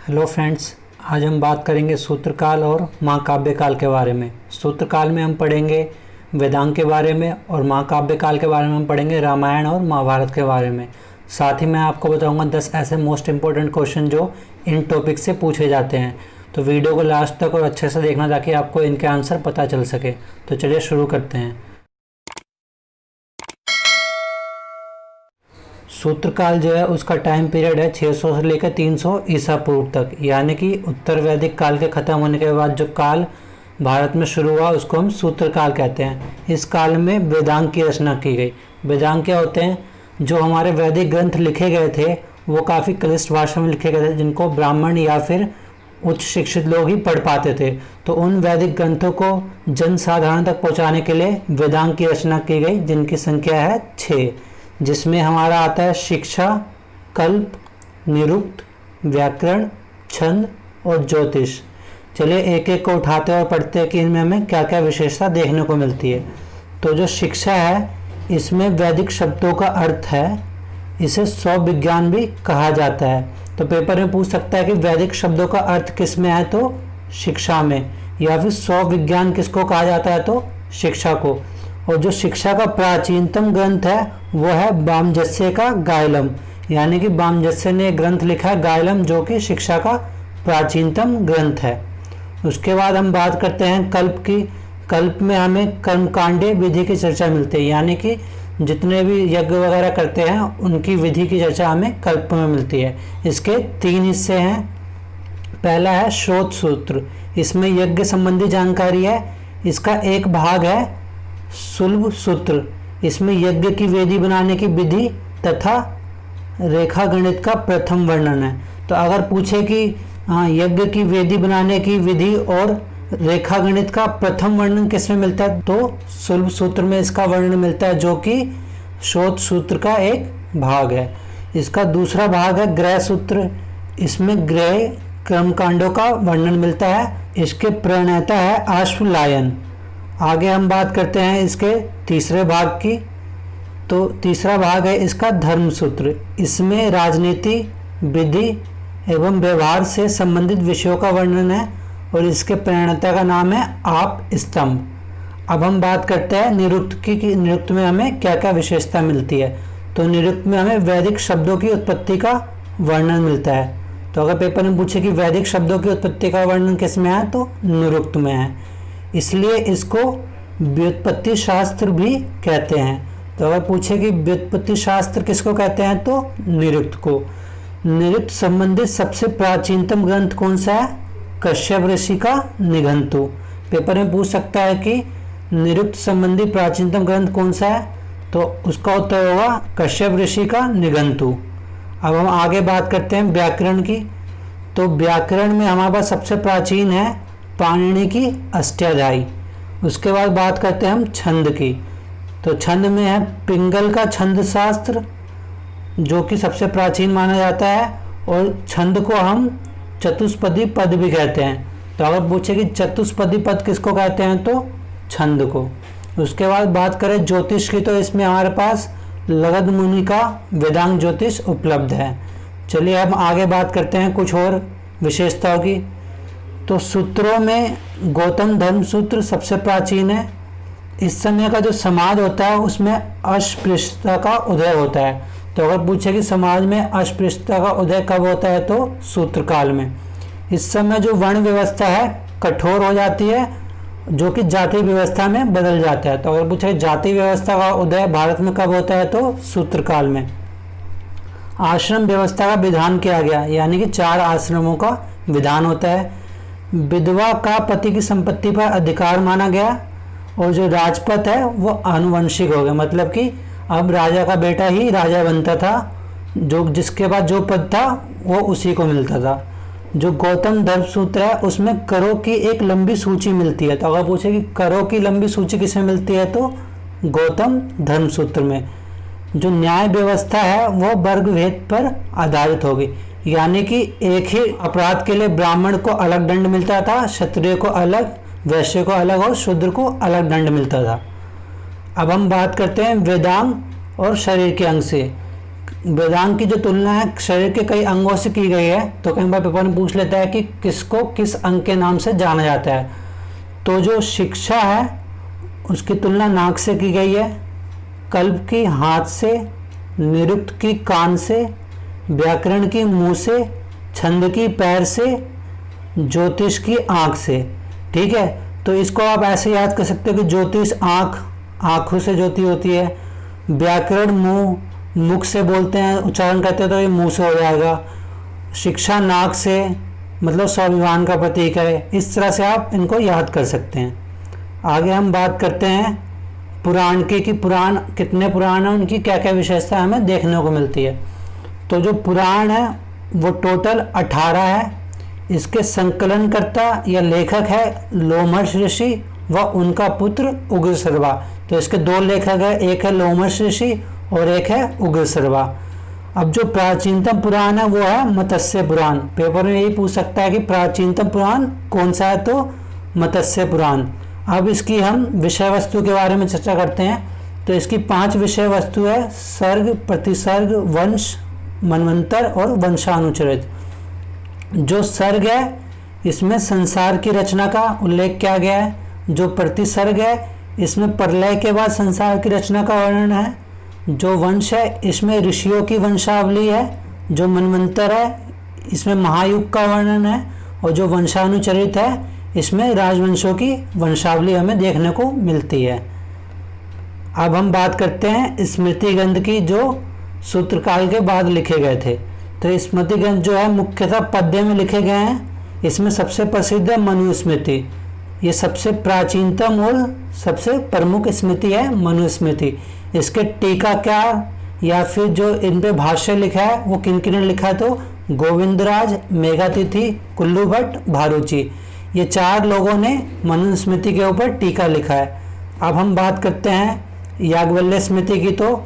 Hello friends, आज हम बात करेंगे सूत्रकाल और महाकाव्य काल के बारे में। सूत्रकाल में हम पढ़ेंगे वेदांग के बारे में और महाकाव्य काल के बारे में हम पढ़ेंगे रामायण और महाभारत के बारे में। साथ ही मैं आपको बताऊंगा 10 ऐसे मोस्ट इम्पोर्टेंट क्वेश्चन जो इन टॉपिक से पूछे जाते हैं। तो वीडियो को लास्ट तक और अच्छे से देखना ताकि आपको इनके आंसर पता चल सके। तो चलिए शुरू करते हैं। सूत्रकाल जो है उसका टाइम पीरियड है 600 से लेकर 300 ईसा पूर्व तक, यानी कि उत्तर वैदिक काल के ख़त्म होने के बाद जो काल भारत में शुरू हुआ उसको हम सूत्रकाल कहते हैं। इस काल में वेदांग की रचना की गई। वेदांग क्या होते हैं? जो हमारे वैदिक ग्रंथ लिखे गए थे वो काफ़ी क्लिष्ट भाषा में लिखे गए थे, जिनको ब्राह्मण या फिर उच्च शिक्षित लोग ही पढ़ पाते थे। तो उन वैदिक ग्रंथों को जन साधारण तक पहुँचाने के लिए वेदांग की रचना की गई, जिनकी संख्या है 6, जिसमें हमारा आता है शिक्षा, कल्प, निरुक्त, व्याकरण, छंद और ज्योतिष। चलिए एक एक को उठाते हैं और पढ़ते हैं कि इनमें हमें क्या क्या विशेषता देखने को मिलती है। तो जो शिक्षा है इसमें वैदिक शब्दों का अर्थ है, इसे सौ विज्ञान भी कहा जाता है। तो पेपर में पूछ सकता है कि वैदिक शब्दों का अर्थ किस में है, तो शिक्षा में, या फिर सौ विज्ञान किसको कहा जाता है, तो शिक्षा को। और जो शिक्षा का प्राचीनतम ग्रंथ है वो है वामजस्य का गायलम, यानी कि वामजस्य ने एक ग्रंथ लिखा है गायलम, जो कि शिक्षा का प्राचीनतम ग्रंथ है। उसके बाद हम बात करते हैं कल्प की। कल्प में हमें कर्मकांडे विधि की चर्चा मिलती है, यानी कि जितने भी यज्ञ वगैरह करते हैं उनकी विधि की चर्चा हमें कल्प में मिलती है। इसके 3 हिस्से हैं। पहला है श्रोत सूत्र, इसमें यज्ञ संबंधी जानकारी है। इसका एक भाग है सुलभ सूत्र, इसमें यज्ञ की वेदी बनाने की विधि तथा रेखा गणित का प्रथम वर्णन है। तो अगर पूछे कि यज्ञ की वेदी बनाने की विधि और रेखा गणित का प्रथम वर्णन किस में मिलता है, तो सुलभ सूत्र में इसका वर्णन मिलता है, जो कि श्रोत सूत्र का एक भाग है। इसका दूसरा भाग है ग्रह सूत्र, इसमें ग्रह कर्मकांडों का वर्णन मिलता है। इसके प्रणेता है अश्वलायन। आगे हम बात करते हैं इसके तीसरे भाग की। तो तीसरा भाग है इसका धर्म सूत्र, इसमें राजनीति, विधि एवं व्यवहार से संबंधित विषयों का वर्णन है और इसके प्रणेता का नाम है आप स्तंभ। अब हम बात करते हैं निरुक्त की कि निरुक्त में हमें क्या क्या विशेषता मिलती है। तो निरुक्त में हमें वैदिक शब्दों की उत्पत्ति का वर्णन मिलता है। तो अगर पेपर में पूछे कि वैदिक शब्दों की उत्पत्ति का वर्णन किस में है, तो निरुक्त में है, इसलिए इसको व्युत्पत्ति शास्त्र भी कहते हैं। तो अगर पूछे कि व्युत्पत्ति शास्त्र किसको कहते हैं, तो निरुक्त को। निरुक्त संबंधित सबसे प्राचीनतम ग्रंथ कौन सा है? कश्यप ऋषि का निघंटु। पेपर में पूछ सकता है कि निरुक्त संबंधी प्राचीनतम ग्रंथ कौन सा है, तो उसका उत्तर होगा कश्यप ऋषि का निघंटु। अब हम आगे बात करते हैं व्याकरण की। तो व्याकरण में हमारे पास सबसे प्राचीन है पाणिनि की अष्टाध्यायी। उसके बाद बात करते हैं हम छंद की। तो छंद में है पिंगल का छंद शास्त्र, जो कि सबसे प्राचीन माना जाता है, और छंद को हम चतुष्पदी पद भी कहते हैं। तो अगर पूछे कि चतुष्पदी पद किसको कहते हैं, तो छंद को। उसके बाद बात करें ज्योतिष की, तो इसमें हमारे पास लगध मुनि का वेदांग ज्योतिष उपलब्ध है। चलिए हम आगे बात करते हैं कुछ और विशेषताओं की। तो सूत्रों में गौतम धर्म सूत्र सबसे प्राचीन है। इस समय का जो समाज होता है उसमें अस्पृश्यता का उदय होता है। तो अगर पूछे कि समाज में अस्पृश्यता का उदय कब होता है, तो सूत्रकाल में। इस समय जो वर्ण व्यवस्था है कठोर हो जाती है, जो कि जाति व्यवस्था में बदल जाता है। तो अगर पूछे जाति व्यवस्था का उदय भारत में कब होता है, तो सूत्रकाल में। आश्रम व्यवस्था का विधान किया गया, यानी कि 4 आश्रमों का विधान होता है। विधवा का पति की संपत्ति पर अधिकार माना गया, और जो राजपद है वो आनुवंशिक हो गया, मतलब कि अब राजा का बेटा ही राजा बनता था, जो जिसके बाद जो पद था वो उसी को मिलता था। जो गौतम धर्म सूत्र है उसमें करों की एक लंबी सूची मिलती है। तो अगर पूछे कि करों की लंबी सूची किसमें मिलती है, तो गौतम धर्म सूत्र में। जो न्याय व्यवस्था है वो वर्ग भेद पर आधारित होगी, यानी कि एक ही अपराध के लिए ब्राह्मण को अलग दंड मिलता था, क्षत्रिय को अलग, वैश्य को अलग और शूद्र को अलग दंड मिलता था। अब हम बात करते हैं वेदांग और शरीर के अंग से। वेदांग की जो तुलना है शरीर के कई अंगों से की गई है, तो कई बार पेपर में पूछ लेता है कि किसको किस अंग के नाम से जाना जाता है। तो जो शिक्षा है उसकी तुलना नाक से की गई है, कल्प की हाथ से, निरुक्त की कान से, व्याकरण की मुंह से, छंद की पैर से, ज्योतिष की आँख से। ठीक है, तो इसको आप ऐसे याद कर सकते हो कि ज्योतिष आँख, आँखों से ज्योति होती है। व्याकरण मुंह, मुख से बोलते हैं, उच्चारण करते हैं तो ये मुंह से हो जाएगा। शिक्षा नाक से, मतलब स्वाभिमान का प्रतीक है। इस तरह से आप इनको याद कर सकते हैं। आगे हम बात करते हैं पुराण की, कि पुराण कितने पुराण हैं, उनकी क्या क्या विशेषता हमें देखने को मिलती है। तो जो पुराण है वो टोटल 18 है। इसके संकलनकर्ता या लेखक है लोमहर्ष ऋषि व उनका पुत्र उग्रश्रवा। तो इसके दो लेखक है, एक है लोमहर्ष ऋषि और एक है उग्रश्रवा। अब जो प्राचीनतम पुराण है वो है मत्स्य पुराण। पेपर में यही पूछ सकता है कि प्राचीनतम पुराण कौन सा है, तो मत्स्य पुराण। अब इसकी हम विषय वस्तु के बारे में चर्चा करते हैं। तो इसकी 5 विषय वस्तु है: सर्ग, प्रतिसर्ग, वंश, मनवंतर और वंशानुचरित। जो सर्ग है इसमें संसार की रचना का उल्लेख किया गया है। जो प्रतिसर्ग है इसमें प्रलय के बाद संसार की रचना का वर्णन है। जो वंश है इसमें ऋषियों की वंशावली है। जो मनवंतर है इसमें महायुग का वर्णन है। और जो वंशानुचरित है इसमें राजवंशों की वंशावली हमें देखने को मिलती है। अब हम बात करते हैं स्मृति ग्रंथ की, जो सूत्रकाल के बाद लिखे गए थे। तो स्मृति ग्रंथ जो है मुख्यतः पद्य में लिखे गए हैं। इसमें सबसे प्रसिद्ध है मनुस्मृति। ये सबसे प्राचीनतम और सबसे प्रमुख स्मृति है मनुस्मृति। इसके टीकाकार या फिर जो इन पे भाष्य लिखा है वो किन किन ने लिखा है, तो गोविंदराज, मेघातिथि, कुल्लू भट्ट, भारूची, ये 4 लोगों ने मनुस्मृति के ऊपर टीका लिखा है। अब हम बात करते हैं याज्ञवल्क्य स्मृति की। तो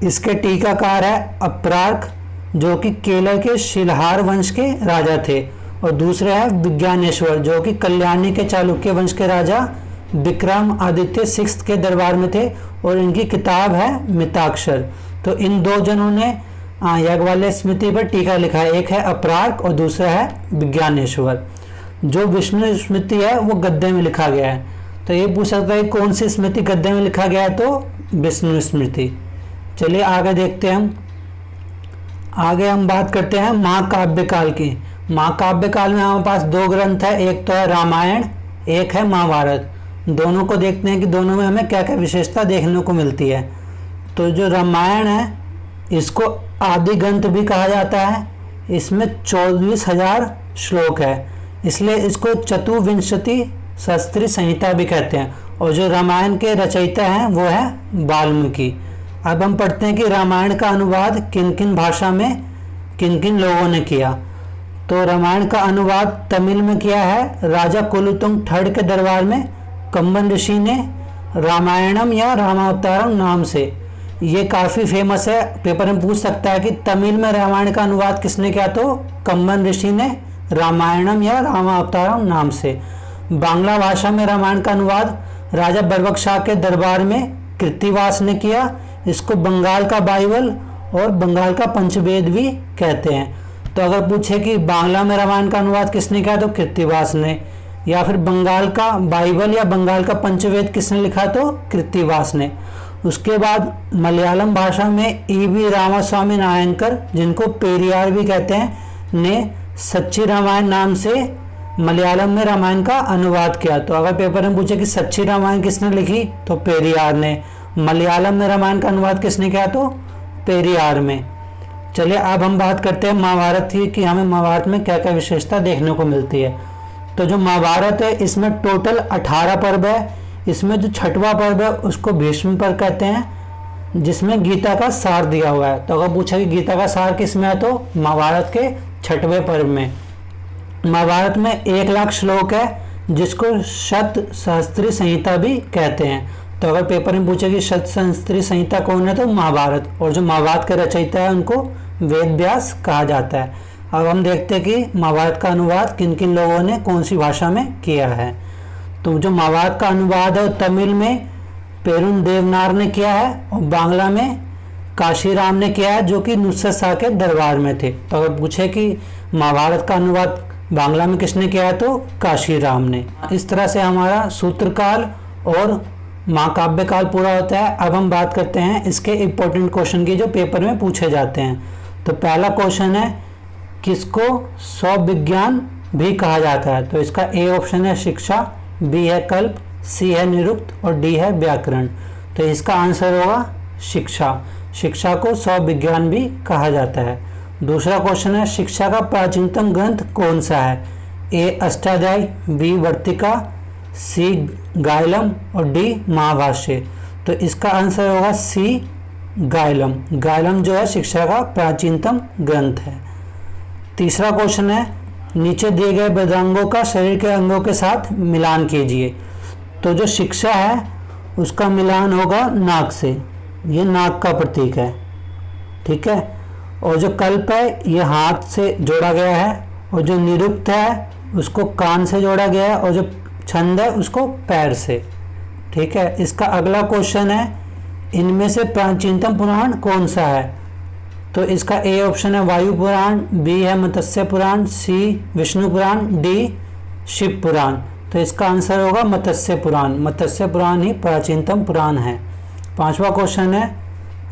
इसके टीकाकार है अप्रार्क, जो कि केरल के शिलहार वंश के राजा थे। और दूसरे है विज्ञानेश्वर, जो कि कल्याणी के चालुक्य वंश के राजा विक्रम आदित्य 6 के दरबार में थे। और इनकी किताब है मिताक्षर। तो इन 2 जनों ने याज्ञवल्क्य स्मृति पर टीका लिखा है। एक है अप्रार्क और दूसरा है विज्ञानेश्वर। जो विष्णु स्मृति है वो गद्य में लिखा गया है। तो ये पूछ सकता है कौन सी स्मृति गद्य में लिखा गया है, तो विष्णु स्मृति। चलिए आगे देखते हैं। आगे हम बात करते हैं महाकाव्य काल की। महाकाव्य काल में हमारे पास 2 ग्रंथ है, एक तो है रामायण, एक है महाभारत। दोनों को देखते हैं कि दोनों में हमें क्या क्या विशेषता देखने को मिलती है। तो जो रामायण है इसको आदि ग्रंथ भी कहा जाता है। इसमें 24,000 श्लोक है, इसलिए इसको चतुर्विंशति शास्त्री संहिता भी कहते हैं। और जो रामायण के रचयिता हैं वो है वाल्मीकि। अब हम पढ़ते हैं कि रामायण का अनुवाद किन किन भाषा में किन किन लोगों ने किया। तो रामायण का अनुवाद तमिल में किया है राजा कुलोत्तुंग III के दरबार में कंबन ऋषि ने, रामायणम या रामावतारम नाम से। ये काफ़ी फेमस है, पेपर में पूछ सकता है कि तमिल में रामायण का अनुवाद किसने किया, तो कंबन ऋषि ने रामायणम या रामावतारम नाम से। बांग्ला भाषा में रामायण का अनुवाद राजा बर्बक शाह के दरबार में कृत्तिवास ने किया। इसको बंगाल का बाइबल और बंगाल का पंचवेद भी कहते हैं। तो अगर पूछे कि बांग्ला में रामायण का अनुवाद किसने किया, तो कृत्तिवास ने। या फिर बंगाल का बाइबल या बंगाल का पंचवेद किसने लिखा, तो कृत्तिवास ने। उसके बाद मलयालम भाषा में ईवी रामास्वामी नायंकर, जिनको पेरियार भी कहते हैं, ने सच्ची रामायण नाम से मलयालम में रामायण का अनुवाद किया। तो अगर पेपर में पूछे कि सच्ची रामायण किसने लिखी, तो पेरियार ने। मलयालम में रामायण का अनुवाद किसने किया, तो पेरियार में। चलिए अब हम बात करते हैं महाभारत की, कि हमें महाभारत में क्या क्या विशेषता देखने को मिलती है। तो जो महाभारत है इसमें टोटल 18 पर्व है। इसमें जो 6वां पर्व है उसको भीष्म पर्व कहते हैं, जिसमें गीता का सार दिया हुआ है। तो अगर पूछा कि गीता का सार किस में है, तो महाभारत के 6वें पर्व में। महाभारत में 1,00,000 श्लोक है, जिसको शत सहस्त्री संहिता भी कहते हैं। तो अगर पेपर में पूछे कि शत सहस्त्री संहिता कौन है, तो महाभारत। और जो महाभारत के रचयिता है उनको वेद व्यास कहा जाता है। अब हम देखते हैं कि महाभारत का अनुवाद किन किन लोगों ने कौन सी भाषा में किया है। तो जो महाभारत का अनुवाद है तमिल में पेरुन देवनार ने किया है, और बांग्ला में काशीराम ने किया है, जो कि नुसरत शाह के दरबार में थे। तो अगर पूछे कि महाभारत का अनुवाद बांग्ला में किसने किया है, तो काशीराम ने। इस तरह से हमारा सूत्रकाल और महाकाव्य काल पूरा होता है। अब हम बात करते हैं इसके इम्पोर्टेंट क्वेश्चन की जो पेपर में पूछे जाते हैं। तो पहला क्वेश्चन है, किसको स्वविज्ञान भी कहा जाता है? तो इसका ए ऑप्शन है शिक्षा, बी है कल्प, सी है निरुक्त और डी है व्याकरण। तो इसका आंसर होगा शिक्षा। शिक्षा को स्वविज्ञान भी कहा जाता है। दूसरा क्वेश्चन है, शिक्षा का प्राचीनतम ग्रंथ कौन सा है? ए अष्टाध्यायी, बी वर्तिका, सी गायलम और डी महाभाष्य। तो इसका आंसर होगा सी गायलम। गायलम जो है शिक्षा का प्राचीनतम ग्रंथ है। तीसरा क्वेश्चन है, नीचे दिए गए वेदांगों का शरीर के अंगों के साथ मिलान कीजिए। तो जो शिक्षा है उसका मिलान होगा नाक से, ये नाक का प्रतीक है, ठीक है। और जो कल्प है ये हाथ से जोड़ा गया है, और जो निरुक्त है उसको कान से जोड़ा गया है, और जो छंद है उसको पैर से, ठीक है। इसका अगला क्वेश्चन है, इनमें से प्राचीनतम पुराण कौन सा है? तो इसका ए ऑप्शन है वायु पुराण, बी है मत्स्य पुराण, सी विष्णु पुराण, डी शिव पुराण। तो इसका आंसर होगा मत्स्य पुराण। मत्स्य पुराण ही प्राचीनतम पुराण है। पांचवा क्वेश्चन है,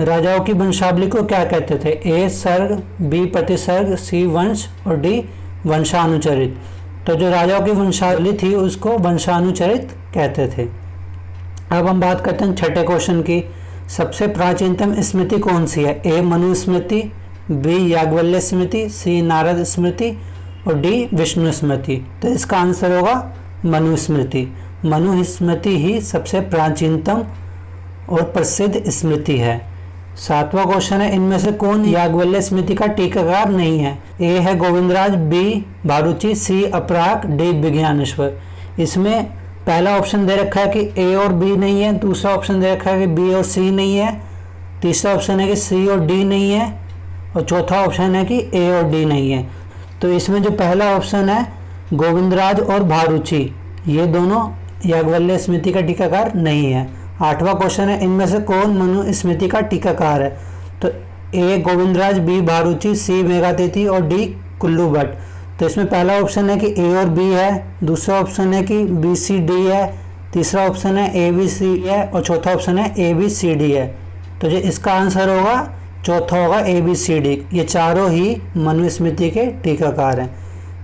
राजाओं की वंशावली को क्या कहते थे? ए सर्ग, बी प्रतिसर्ग, सी वंश और डी वंशानुचरित। तो जो राजाओं की वंशावली थी उसको वंशानुचरित कहते थे। अब हम बात करते हैं छठे क्वेश्चन की, सबसे प्राचीनतम स्मृति कौन सी है? ए मनु स्मृति, बी याज्ञवल्क्य स्मृति, सी नारद स्मृति और डी विष्णु स्मृति। तो इसका आंसर होगा मनु स्मृति। मनु स्मृति ही सबसे प्राचीनतम और प्रसिद्ध स्मृति है। सातवां क्वेश्चन है, इनमें से कौन याज्ञवल्क्य स्मृति का टीकाकार नहीं है? ए है गोविंदराज, बी भारुचि, सी अपराग, डी विज्ञानेश्वर। इसमें पहला ऑप्शन दे रखा है कि ए और बी नहीं है, दूसरा ऑप्शन दे रखा है कि बी और सी नहीं है, तीसरा ऑप्शन है कि सी और डी नहीं है, और चौथा ऑप्शन है कि ए और डी नहीं है। तो इसमें जो पहला ऑप्शन है गोविंदराज और भारुचि, ये दोनों याज्ञवल्क्य स्मृति का टीकाकार नहीं है। आठवां क्वेश्चन है, इनमें से कौन मनु स्मृति का टीकाकार है? तो ए गोविंदराज, बी भारुचि, सी मेघातिथि और डी कुल्लू भट्ट। तो इसमें पहला ऑप्शन है कि ए और बी है, दूसरा ऑप्शन है कि बी सी डी है, तीसरा ऑप्शन है ए बी सी है और चौथा ऑप्शन है ए बी सी डी है। तो जो इसका आंसर होगा चौथा होगा ए बी सी डी। ये चारों ही मनुस्मृति के टीकाकार हैं।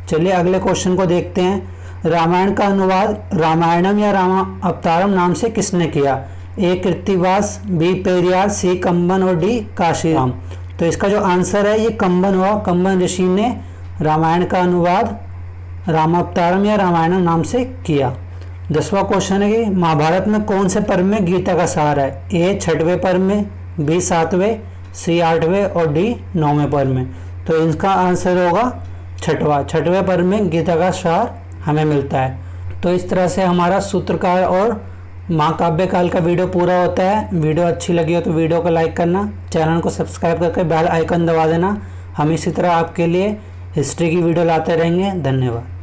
चलिए अगले क्वेश्चन को देखते हैं। रामायण का अनुवाद रामायणम या रामा अवतारम नाम से किसने किया? ए कृत्तिवास, बी पेरियार, सी कंबन और डी काशीराम। तो इसका जो आंसर है ये कंबन हुआ। कंबन ऋषि ने रामायण का अनुवाद रामावतारम या रामायणम नाम से किया। 10वां क्वेश्चन है कि महाभारत में कौन से पर्व में गीता का सार है? ए 6वें पर्व में, बी 7वें, सी 8वें और डी 9वें पर्व में। तो इसका आंसर होगा 6वें पर्व में गीता का सार हमें मिलता है। तो इस तरह से हमारा सूत्रकार और महाकाव्य काल का वीडियो पूरा होता है। वीडियो अच्छी लगी हो तो वीडियो को लाइक करना, चैनल को सब्सक्राइब करके बेल आइकन दबा देना। हम इसी तरह आपके लिए हिस्ट्री की वीडियो लाते रहेंगे। धन्यवाद।